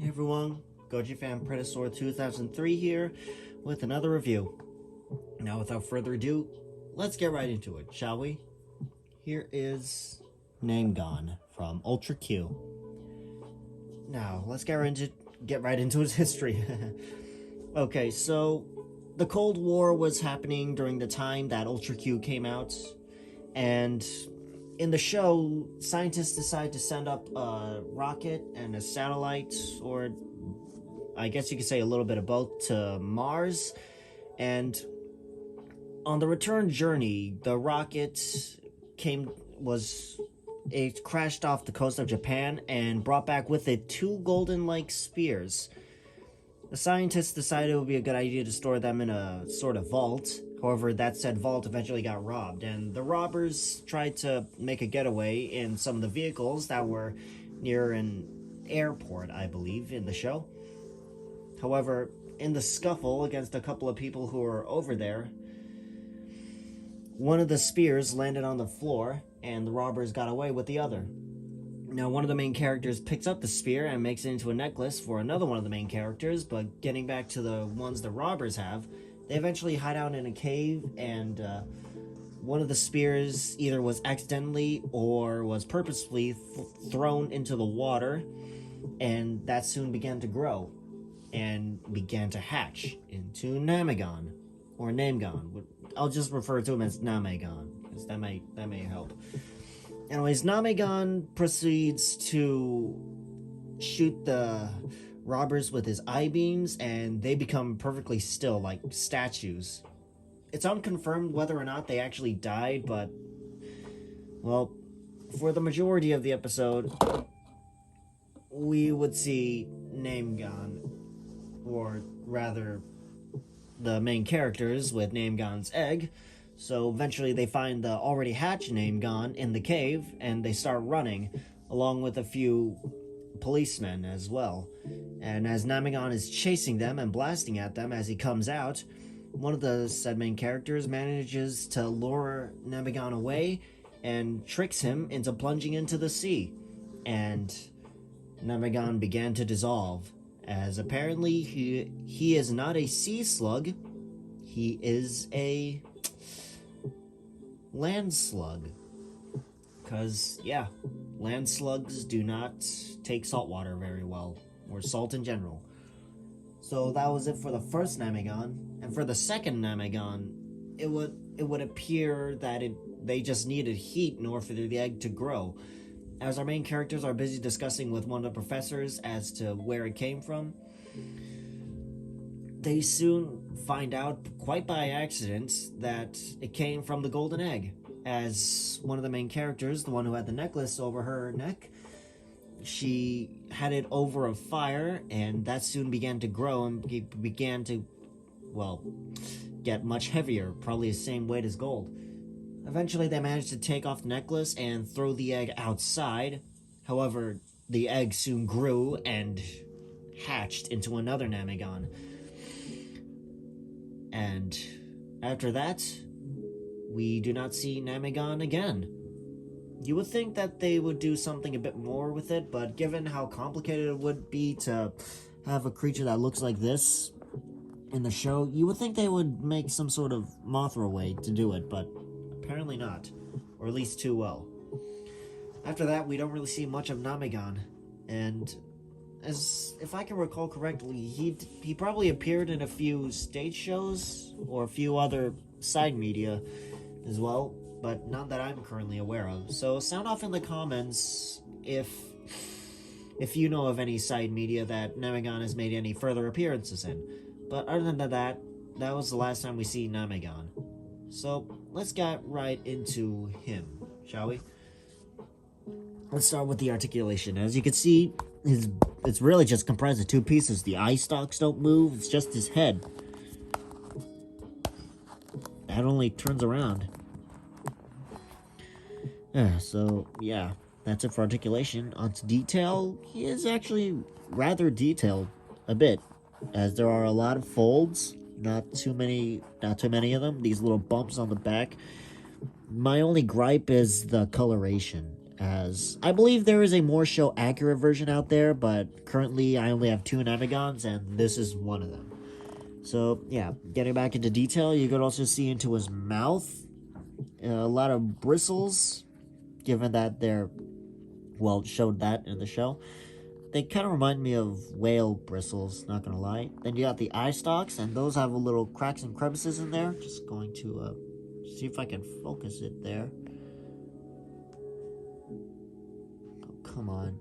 Hey everyone, Goji Fan Predator 2003 here with another review. Now without further ado, let's get right into it, shall we? Here is Namegon from Ultra Q. Now, let's get right into its history. Okay, so the Cold War was happening during the time that Ultra Q came out, and in the show, scientists decide to send up a rocket and a satellite, or I guess you could say a little bit of both, to Mars. And on the return journey, the rocket it crashed off the coast of Japan and brought back with it two golden-like spears. The scientists decided it would be a good idea to store them in a sort of vault. However, that said vault eventually got robbed, and the robbers tried to make a getaway in some of the vehicles that were near an airport, I believe, in the show. However, in the scuffle against a couple of people who were over there, one of the spears landed on the floor, and the robbers got away with the other. Now, one of the main characters picks up the spear and makes it into a necklace for another one of the main characters, but getting back to the ones the robbers have, they eventually hide out in a cave, and one of the spears either was accidentally or was purposefully thrown into the water, and that soon began to grow and began to hatch into Namegon, or Namegon. I'll just refer to him as Namegon, because that may help. Anyways, Namegon proceeds to shoot the robbers with his eye beams, and they become perfectly still, like statues. It's unconfirmed whether or not they actually died, but, well, for the majority of the episode, we would see Namegon, or rather, the main characters with Namegon's egg. So eventually they find the already hatched Namegon in the cave, and they start running, along with a few policemen as well. And as Namegon is chasing them and blasting at them as he comes out, one of the said main characters manages to lure Namegon away and tricks him into plunging into the sea. And Namegon began to dissolve, as apparently he is not a sea slug, he is a land slug. Because, yeah, land slugs do not take salt water very well, or salt in general. So that was it for the first Namegon. And for the second Namegon, it would appear that they just needed heat in order for the egg to grow. As our main characters are busy discussing with one of the professors as to where it came from, they soon find out, quite by accident, that it came from the golden egg. As one of the main characters, the one who had the necklace over her neck, she had it over a fire, and that soon began to grow and began to, well, get much heavier, probably the same weight as gold. Eventually, they managed to take off the necklace and throw the egg outside. However, the egg soon grew and hatched into another Namegon. And after that, we do not see Namegon again. You would think that they would do something a bit more with it, but given how complicated it would be to have a creature that looks like this in the show, you would think they would make some sort of Mothra way to do it, but apparently not, or at least too well. After that, we don't really see much of Namegon, and as if I can recall correctly, he probably appeared in a few stage shows or a few other side media as well, but none that I'm currently aware of. So sound off in the comments if you know of any side media that Namegon has made any further appearances in. But other than that was the last time we see Namegon. So let's get right into him, shall we? Let's start with the articulation. As you can see, it's really just comprised of two pieces. The eye stalks don't move, it's just his head. That only turns around. So, yeah, that's it for articulation. On to detail, he is actually rather detailed, a bit, as there are a lot of folds, not too many of them, these little bumps on the back. My only gripe is the coloration, as I believe there is a more show accurate version out there, but currently I only have 2 Namegons, and this is one of them. So yeah, getting back into detail, you could also see into his mouth a lot of bristles, given that they're, well, showed that in the show. They kind of remind me of whale bristles, not gonna lie. Then you got the eye stalks, and those have a little cracks and crevices in there. Just going to see if I can focus it there. Oh, come on.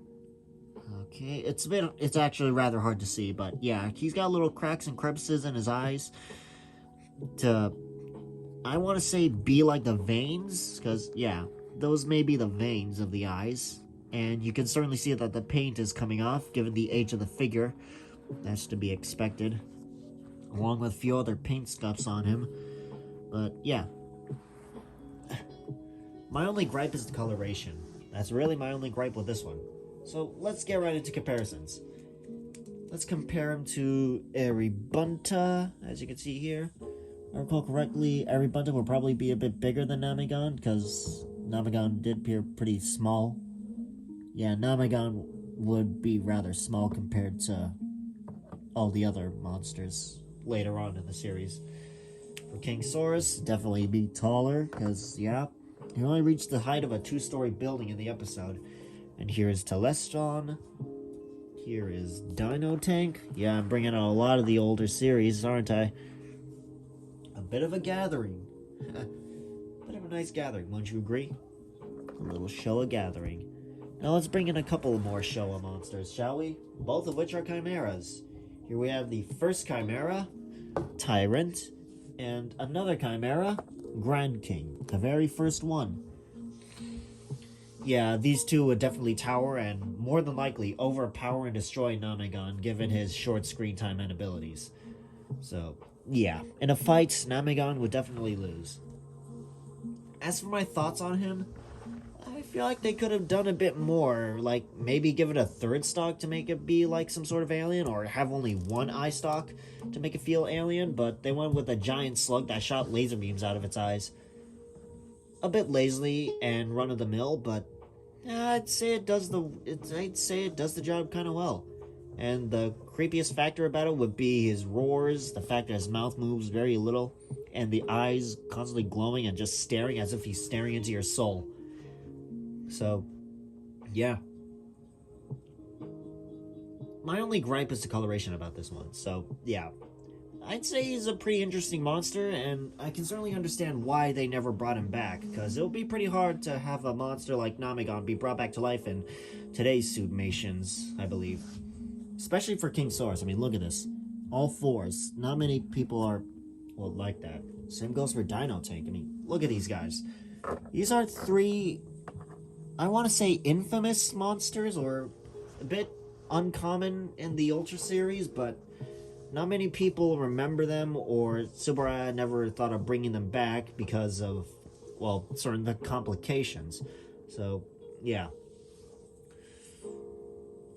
Okay, it's actually rather hard to see, but yeah, he's got little cracks and crevices in his eyes to, I want to say, be like the veins, because yeah, those may be the veins of the eyes. And you can certainly see that the paint is coming off, given the age of the figure. That's to be expected. Along with a few other paint scuffs on him. But, yeah. My only gripe is the coloration. That's really my only gripe with this one. So, let's get right into comparisons. Let's compare him to Aribunta, as you can see here. If I recall correctly, Aribunta will probably be a bit bigger than Namegon, because Namegon did appear pretty small. Yeah, Namegon would be rather small compared to all the other monsters later on in the series. For King Saurus, definitely be taller, because, yeah, he only reached the height of a 2-story building in the episode. And here is Telestron. Here is Dino Tank. Yeah, I'm bringing out a lot of the older series, aren't I? A bit of a gathering. Bit of a nice gathering, won't you agree? A little Showa gathering. Now let's bring in a couple more Showa monsters, shall we? Both of which are chimeras. Here we have the first chimera, Tyrant, and another chimera, Grand King, the very first one. Yeah, these two would definitely tower and more than likely overpower and destroy Namegon given his short screen time and abilities. So, yeah, in a fight, Namegon would definitely lose. As for my thoughts on him, I feel like they could have done a bit more, like maybe give it a 3rd stalk to make it be like some sort of alien, or have only 1 eye stalk to make it feel alien, but they went with a giant slug that shot laser beams out of its eyes. A bit lazily and run-of-the-mill, but I'd say it does the job kind of well. And the creepiest factor about it would be his roars, the fact that his mouth moves very little, and the eyes constantly glowing and just staring as if he's staring into your soul. So, yeah. My only gripe is the coloration about this one. So, yeah. I'd say he's a pretty interesting monster, and I can certainly understand why they never brought him back, because it would be pretty hard to have a monster like Namegon be brought back to life in today's Suitmations, I believe. Especially for King Saurus. I mean, look at this. All 4s. Not many people are, well, like that. Same goes for Dino Tank. I mean, look at these guys. These are 3... I want to say infamous monsters, or a bit uncommon in the Ultra series, but not many people remember them, or Subaraya never thought of bringing them back because of, well, certain the complications. So, yeah.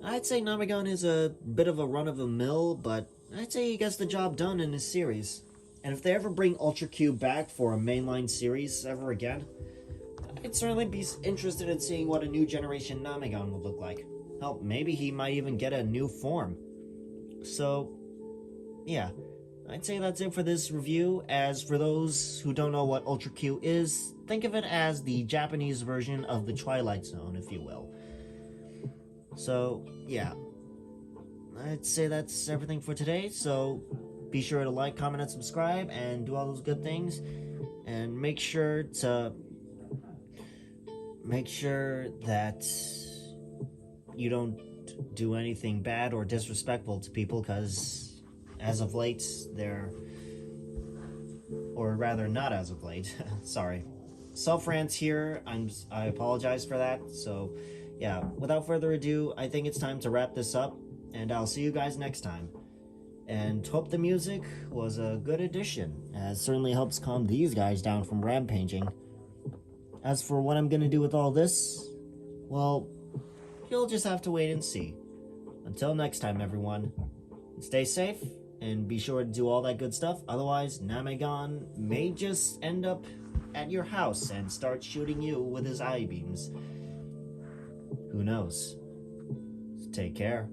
I'd say Namegon is a bit of a run-of-the-mill, but I'd say he gets the job done in his series. And if they ever bring Ultra Q back for a mainline series ever again, I'd certainly be interested in seeing what a new generation Namegon would look like. Hell, maybe he might even get a new form. So, yeah, I'd say that's it for this review. As for those who don't know what Ultra Q is, think of it as the Japanese version of the Twilight Zone, if you will. So, yeah, I'd say that's everything for today. So, be sure to like, comment, and subscribe, and do all those good things. And make sure that you don't do anything bad or disrespectful to people, because as of late, or rather not as of late, sorry. Self-rants here, I apologize for that. So, yeah, without further ado, I think it's time to wrap this up, and I'll see you guys next time. And hope the music was a good addition, as it certainly helps calm these guys down from rampaging. As for what I'm gonna do with all this, well, you'll just have to wait and see. Until next time, everyone, stay safe, and be sure to do all that good stuff. Otherwise, Namegon may just end up at your house and start shooting you with his eye beams. Who knows? Take care.